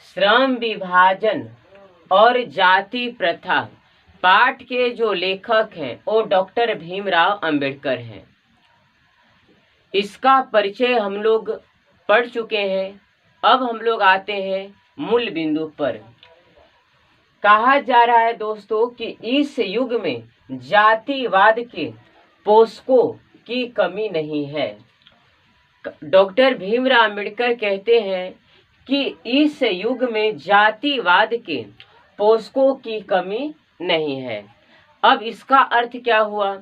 श्रम विभाजन और जाति प्रथा पाठ के जो लेखक हैं वो डॉक्टर भीमराव अंबेडकर हैं। इसका परिचय हम लोग पढ़ चुके हैं। अब हम लोग आते हैं मूल बिंदु पर। कहा जा रहा है दोस्तों कि इस युग में जातिवाद के पोषकों की कमी नहीं है। डॉक्टर भीमराव अंबेडकर कहते हैं कि इस युग में जातिवाद के पोषकों की कमी नहीं है। अब इसका अर्थ क्या हुआ?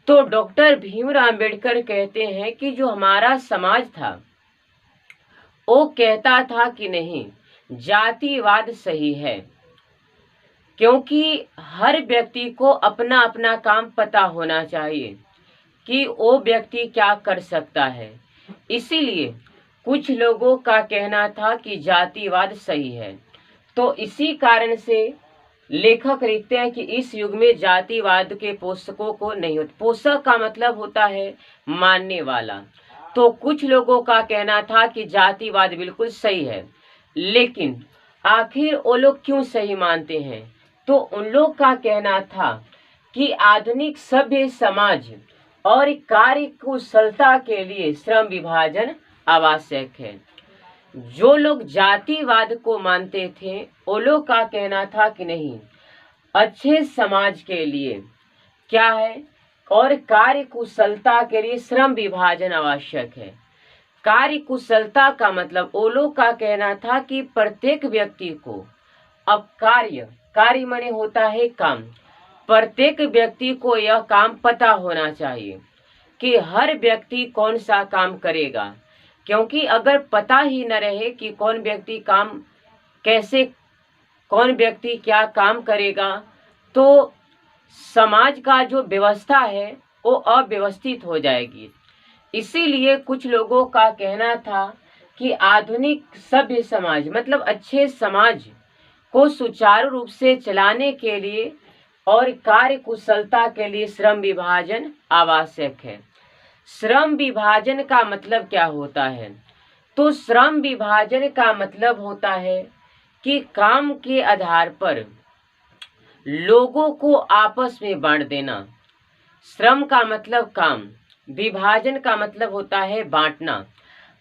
तो डॉक्टर भीमराव अंबेडकर कहते हैं कि जो हमारा समाज था वो कहता था कि नहीं, जातिवाद सही है, क्योंकि हर व्यक्ति को अपना अपना काम पता होना चाहिए कि वो व्यक्ति क्या कर सकता है। इसीलिए कुछ लोगों का कहना था कि जातिवाद सही है। तो इसी कारण से लेखक लिखते हैं कि इस युग में जातिवाद के पोषकों को नहीं होता। पोषक का मतलब होता है मानने वाला। तो कुछ लोगों का कहना था कि जातिवाद बिल्कुल सही है, लेकिन आखिर वो लोग क्यों सही मानते हैं? तो उन लोग का कहना था कि आधुनिक सभ्य समाज और कार्य कुशलता के लिए श्रम विभाजन आवश्यक है। जो लोग जातिवाद को मानते थे वो लोग का कहना था कि नहीं, अच्छे समाज के लिए क्या है और कार्य कुशलता के लिए श्रम विभाजन आवश्यक है। कार्य कुशलता का मतलब वो लोग का कहना था कि प्रत्येक व्यक्ति को अब कार्य माने होता है काम। प्रत्येक व्यक्ति को यह काम पता होना चाहिए कि हर व्यक्ति कौन सा काम करेगा, क्योंकि अगर पता ही न रहे कि कौन व्यक्ति कौन व्यक्ति क्या काम करेगा तो समाज का जो व्यवस्था है वो अव्यवस्थित हो जाएगी। इसीलिए कुछ लोगों का कहना था कि आधुनिक सभ्य समाज मतलब अच्छे समाज को सुचारू रूप से चलाने के लिए और कार्य कुशलता के लिए श्रम विभाजन आवश्यक है। श्रम विभाजन का मतलब क्या होता है? तो श्रम विभाजन का मतलब होता है कि काम के आधार पर लोगों को आपस में बांट देना। श्रम का मतलब काम, विभाजन का मतलब होता है बांटना,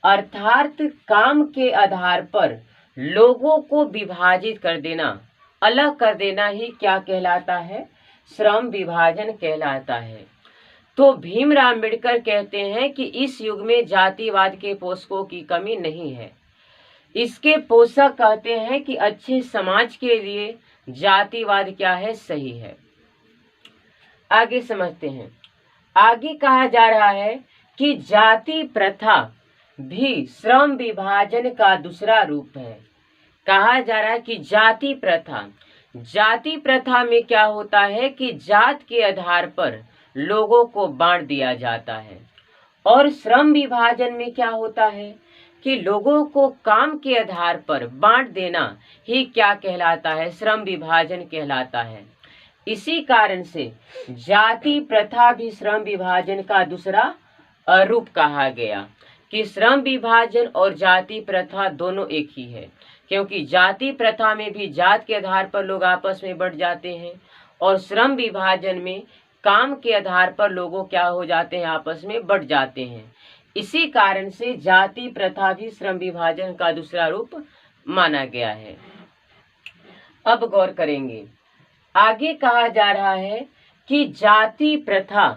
अर्थात काम के आधार पर लोगों को विभाजित कर देना, अलग कर देना ही क्या कहलाता है? श्रम विभाजन कहलाता है। तो भीमराव अंबेडकर कहते हैं कि इस युग में जातिवाद के पोषकों की कमी नहीं है। इसके पोषक कहते हैं कि अच्छे समाज के लिए जातिवाद क्या है? सही है। आगे समझते हैं। आगे कहा जा रहा है कि जाति प्रथा भी श्रम विभाजन का दूसरा रूप है। कहा जा रहा है कि जाति प्रथा में क्या होता है कि जात के आधार पर लोगों को बांट दिया जाता है, और श्रम विभाजन में क्या होता है कि लोगों को काम के आधार पर बांट देना ही क्या कहलाता है? श्रम विभाजन कहलाता है। इसी कारण से जाति प्रथा भी श्रम विभाजन का दूसरा रूप कहा गया कि श्रम विभाजन और जाति प्रथा दोनों एक ही है, क्योंकि जाति प्रथा में भी जात के आधार पर लोग आपस में बढ़ जाते हैं और श्रम विभाजन में काम के आधार पर लोगों क्या हो जाते हैं? आपस में बढ़ जाते हैं। इसी कारण से जाति प्रथा भी श्रम विभाजन का दूसरा रूप माना गया है। अब गौर करेंगे। आगे कहा जा रहा है कि जाति प्रथा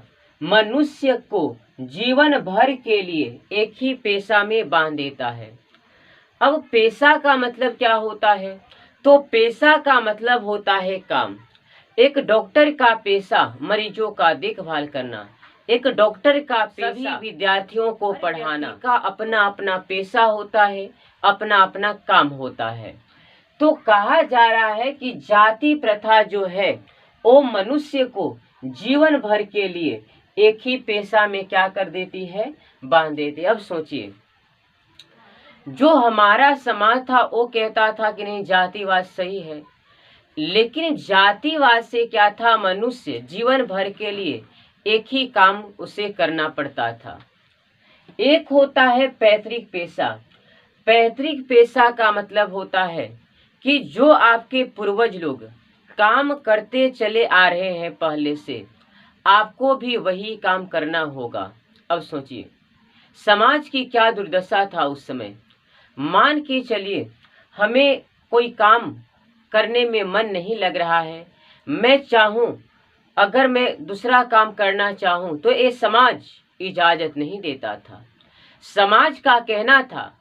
मनुष्य को जीवन भर के लिए एक ही पेशा में बांध देता है। अब पेशा का मतलब क्या होता है? तो पेशा का मतलब होता है काम। एक डॉक्टर का पेशा मरीजों का देखभाल करना, एक डॉक्टर का पेशा विद्यार्थियों को पढ़ाना का अपना अपना पेशा होता है, अपना अपना काम होता है। तो कहा जा रहा है कि जाति प्रथा जो है वो मनुष्य को जीवन भर के लिए एक ही पेशा में क्या कर देती है? बांध देती है। अब सोचिए, जो हमारा समाज था वो कहता था कि नहीं, जातिवाद सही है, लेकिन जातिवाद से क्या था? मनुष्य जीवन भर के लिए एक ही काम उसे करना पड़ता था। एक होता है पैतृक पेशा। पैतृक पेशा का मतलब होता है कि जो आपके पूर्वज लोग काम करते चले आ रहे हैं पहले से, आपको भी वही काम करना होगा। अब सोचिए समाज की क्या दुर्दशा था उस समय। मान के चलिए हमें कोई काम करने में मन नहीं लग रहा है, मैं चाहूं अगर मैं दूसरा काम करना चाहूं तो ये समाज इजाजत नहीं देता था। समाज का कहना था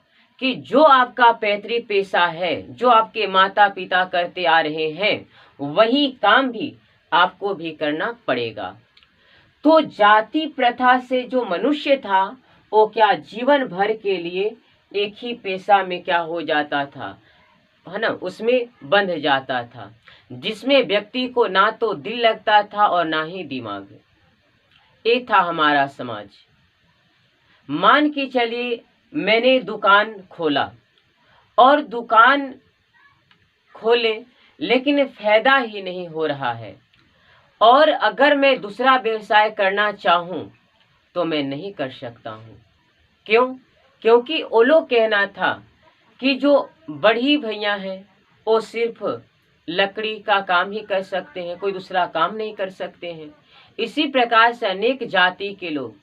कि जो आपका पैतृक पेशा है, जो आपके माता पिता करते आ रहे हैं, वही काम भी आपको भी करना पड़ेगा। तो जाति प्रथा से जो मनुष्य था वो क्या जीवन भर के लिए एक ही पेशा में क्या हो जाता था, है ना, उसमें बंध जाता था, जिसमें व्यक्ति को ना तो दिल लगता था और ना ही दिमाग। ये था हमारा समाज। मान के चलिए मैंने दुकान खोला और दुकान खोले लेकिन फायदा ही नहीं हो रहा है, और अगर मैं दूसरा व्यवसाय करना चाहूं तो मैं नहीं कर सकता हूं। क्यों? क्योंकि वो लोग कहना था कि जो बड़ी भैया हैं वो सिर्फ लकड़ी का काम ही कर सकते हैं, कोई दूसरा काम नहीं कर सकते हैं। इसी प्रकार से अनेक जाति के लोग,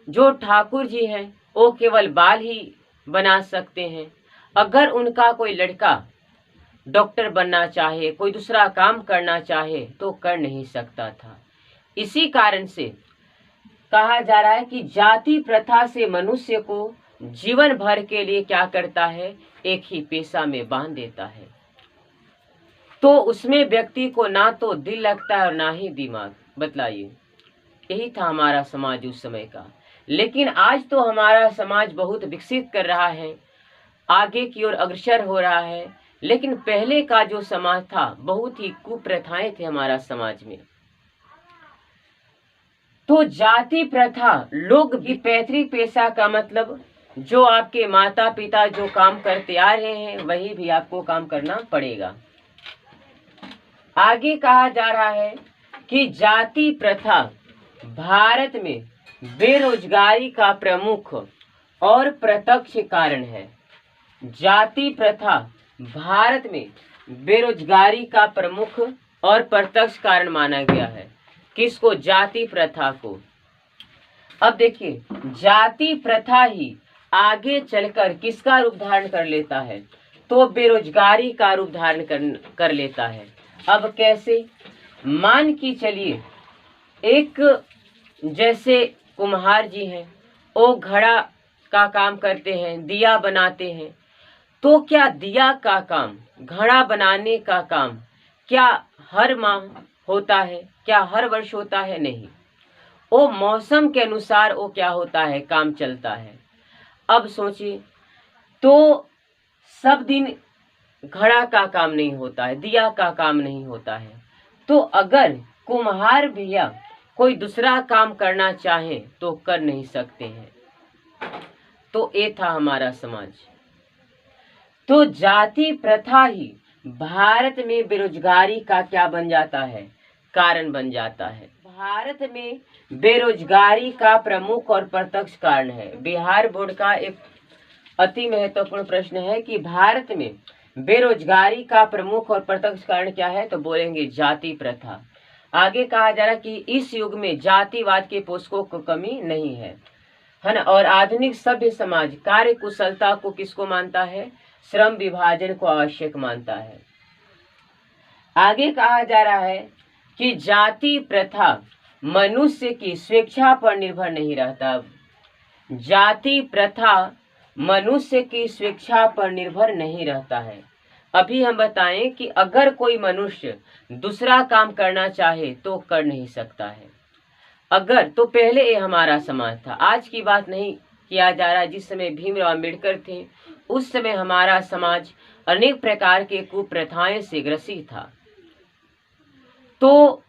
जो ठाकुर जी हैं वो केवल बाल ही बना सकते हैं। अगर उनका कोई लड़का डॉक्टर बनना चाहे, कोई दूसरा काम करना चाहे तो कर नहीं सकता था। इसी कारण से कहा जा रहा है कि जाति प्रथा से मनुष्य को जीवन भर के लिए क्या करता है, एक ही पेशा में बांध देता है। तो उसमें व्यक्ति को ना तो दिल लगता है और ना ही दिमाग। बतलाइए, यही था हमारा समाज उस समय का। लेकिन आज तो हमारा समाज बहुत विकसित कर रहा है, आगे की ओर अग्रसर हो रहा है। लेकिन पहले का जो समाज था बहुत ही कुप्रथाएं थे हमारा समाज में। तो जाति प्रथा, लोग भी पैतृक पेशा का मतलब जो आपके माता पिता जो काम करते आ रहे हैं वही भी आपको काम करना पड़ेगा। आगे कहा जा रहा है कि जाति प्रथा भारत में बेरोजगारी का प्रमुख और प्रत्यक्ष कारण है। जाति प्रथा भारत में बेरोजगारी का प्रमुख और प्रत्यक्ष कारण माना गया है। किसको? जाति प्रथा को। अब देखिए जाति प्रथा ही आगे चलकर किसका रूप धारण कर लेता है, तो बेरोजगारी का रूप धारण कर लेता है। अब कैसे? मान की चलिए एक जैसे कुम्हार जी हैं, वो घड़ा का काम करते हैं, दिया बनाते हैं। तो क्या दिया का काम, घड़ा बनाने का काम क्या हर माह होता है? क्या हर वर्ष होता है? नहीं, वो मौसम के अनुसार वो क्या होता है, काम चलता है। अब सोचिए, तो सब दिन घड़ा का काम नहीं होता है, दिया का काम नहीं होता है। तो अगर कुम्हार भैया कोई दूसरा काम करना चाहे तो कर नहीं सकते हैं। तो ये था हमारा समाज। तो जाति प्रथा ही भारत में बेरोजगारी का क्या बन जाता है, कारण बन जाता है। भारत में बेरोजगारी का प्रमुख और प्रत्यक्ष कारण है। बिहार बोर्ड का एक अति महत्वपूर्ण प्रश्न है कि भारत में बेरोजगारी का प्रमुख और प्रत्यक्ष कारण क्या है, तो बोलेंगे जाति प्रथा। आगे कहा जा रहा है कि इस युग में जातिवाद के पोषकों को कमी नहीं है ना। और आधुनिक सभ्य समाज कार्य कुशलता को किसको मानता है? श्रम विभाजन को आवश्यक मानता है। आगे कहा जा रहा है कि जाति प्रथा मनुष्य की स्वेच्छा पर निर्भर नहीं रहता। जाति प्रथा मनुष्य की स्वेच्छा पर निर्भर नहीं रहता है। अभी हम बताएं कि अगर कोई मनुष्य दूसरा काम करना चाहे तो कर नहीं सकता है। अगर तो पहले ये हमारा समाज था, आज की बात नहीं किया जा रहा। जिस समय भीमराव अम्बेडकर थे उस समय हमारा समाज अनेक प्रकार के कुप्रथाएं से ग्रसित था। तो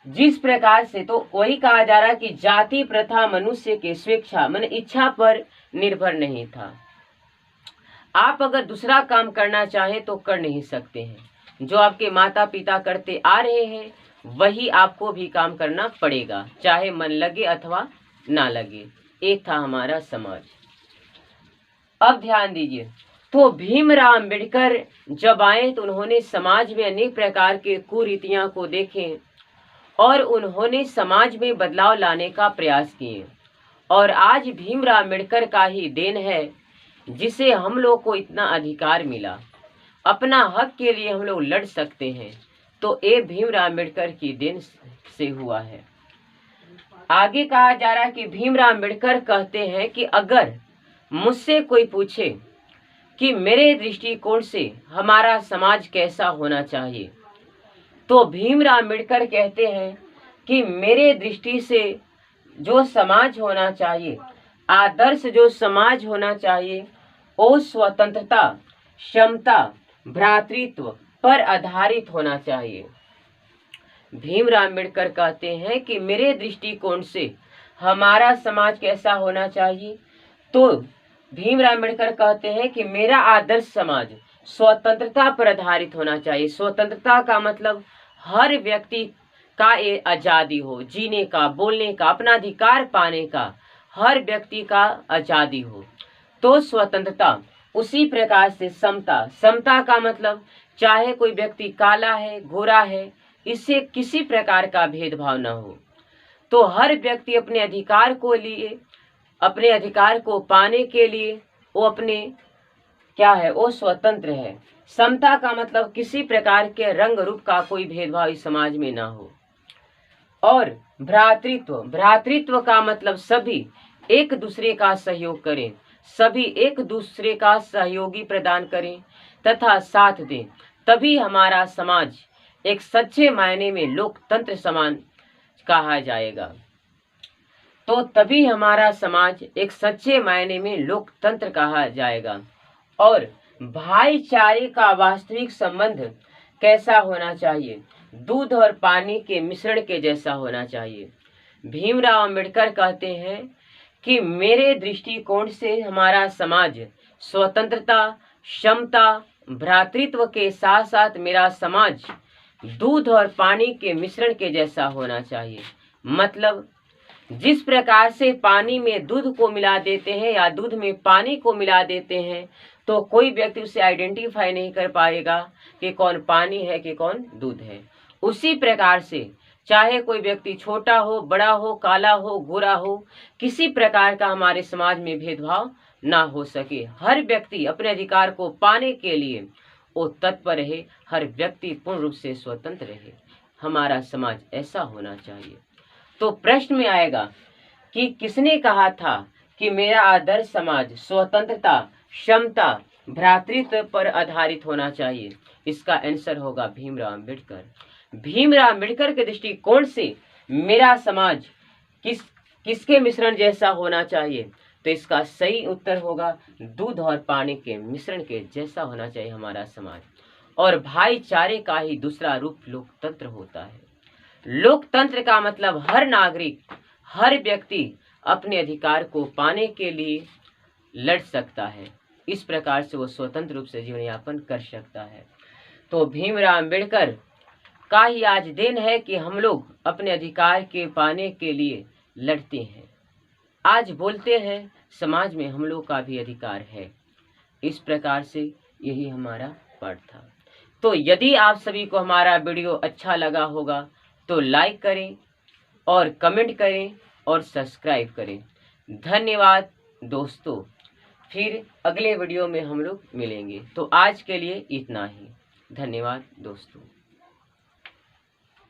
जिस प्रकार से, तो वही कहा जा रहा है कि जाति प्रथा मनुष्य के स्वेच्छा मन इच्छा पर निर्भर नहीं था। आप अगर दूसरा काम करना चाहें तो कर नहीं सकते हैं। जो आपके माता पिता करते आ रहे हैं वही आपको भी काम करना पड़ेगा, चाहे मन लगे अथवा ना लगे। ये था हमारा समाज। अब ध्यान दीजिए, तो भीमराव अम्बेडकर जब आए तो उन्होंने समाज में अनेक प्रकार के कुरीतियां को देखे और उन्होंने समाज में बदलाव लाने का प्रयास किए। और आज भीमराव अम्बेडकर का ही देन है जिसे हम लोग को इतना अधिकार मिला, अपना हक के लिए हम लोग लड़ सकते हैं, तो ये भीमराव अम्बेडकर की देन से हुआ है। आगे कहा जा रहा है कि भीमराव अम्बेडकर कहते हैं कि अगर मुझसे कोई पूछे कि मेरे दृष्टिकोण से हमारा समाज कैसा होना चाहिए, तो भीमराव अम्बेडकर कहते हैं कि मेरे दृष्टि से जो समाज होना चाहिए, आदर्श जो समाज होना चाहिए, वो स्वतंत्रता, क्षमता, भ्रातृत्व पर आधारित होना चाहिए। भीमराव अम्बेडकर कहते हैं कि मेरे दृष्टिकोण से हमारा समाज कैसा होना चाहिए, तो भीमराव अम्बेडकर कहते हैं कि मेरा आदर्श समाज स्वतंत्रता पर आधारित होना चाहिए। स्वतंत्रता का मतलब हर व्यक्ति का ये आज़ादी हो, जीने का, बोलने का, अपना अधिकार पाने का हर व्यक्ति का आज़ादी हो, तो स्वतंत्रता। उसी प्रकार से समता, समता का मतलब चाहे कोई व्यक्ति काला है, गोरा है, इससे किसी प्रकार का भेदभाव न हो, तो हर व्यक्ति अपने अधिकार को लिए, अपने अधिकार को पाने के लिए वो अपने क्या है, वो स्वतंत्र है। समता का मतलब किसी प्रकार के रंग रूप का कोई भेदभाव इस समाज में ना हो। और भ्रातृत्व, भ्रातृत्व का मतलब सभी एक दूसरे का सहयोग करें, सभी एक दूसरे का सहयोगी प्रदान करें तथा साथ दें, तभी हमारा समाज एक सच्चे मायने में लोकतंत्र समान कहा जाएगा। तो तभी हमारा समाज एक सच्चे मायने में लोकतंत्र कहा जाएगा। और भाईचारे का वास्तविक संबंध कैसा होना चाहिए, दूध और पानी के मिश्रण के जैसा होना चाहिए। भीमराव अम्बेडकर कहते हैं कि मेरे दृष्टिकोण से हमारा समाज स्वतंत्रता, क्षमता, भ्रातृत्व के साथ साथ मेरा समाज दूध और पानी के मिश्रण के जैसा होना चाहिए। मतलब जिस प्रकार से पानी में दूध को मिला देते हैं या दूध में पानी को मिला देते हैं, तो कोई व्यक्ति उसे आइडेंटिफाई नहीं कर पाएगा कि कौन पानी है कि कौन दूध है। उसी प्रकार से चाहे कोई व्यक्ति छोटा हो, बड़ा हो, काला हो, गोरा हो, किसी प्रकार का हमारे समाज में भेदभाव ना हो सके। हर व्यक्ति अपने अधिकार को पाने के लिए वो तत्पर रहे, हर व्यक्ति पूर्ण रूप से स्वतंत्र रहे। हमारा समाज ऐसा होना चाहिए। तो प्रश्न में आएगा कि किसने कहा था कि मेरा आदर्श समाज स्वतंत्रता, क्षमता, भ्रातृत्व पर आधारित होना चाहिए? इसका आंसर होगा भीमराव अम्बेडकर। भीमराव अम्बेडकर के दृष्टिकोण से मेरा समाज किसके मिश्रण जैसा होना चाहिए? तो इसका सही उत्तर होगा दूध और पानी के मिश्रण के जैसा होना चाहिए हमारा समाज। और भाईचारे का ही दूसरा रूप लोकतंत्र होता है। लोकतंत्र का मतलब हर नागरिक, हर व्यक्ति अपने अधिकार को पाने के लिए लड़ सकता है, इस प्रकार से वो स्वतंत्र रूप से जीवन यापन कर सकता है। तो भीमराव अम्बेडकर का ही आज दिन है कि हम लोग अपने अधिकार के पाने के लिए लड़ते हैं। आज बोलते हैं समाज में हम लोग का भी अधिकार है। इस प्रकार से यही हमारा पाठ था। तो यदि आप सभी को हमारा वीडियो अच्छा लगा होगा तो लाइक करें और कमेंट करें और सब्सक्राइब करें। धन्यवाद दोस्तों। फिर अगले वीडियो में हम लोग मिलेंगे। तो आज के लिए इतना ही। धन्यवाद दोस्तों।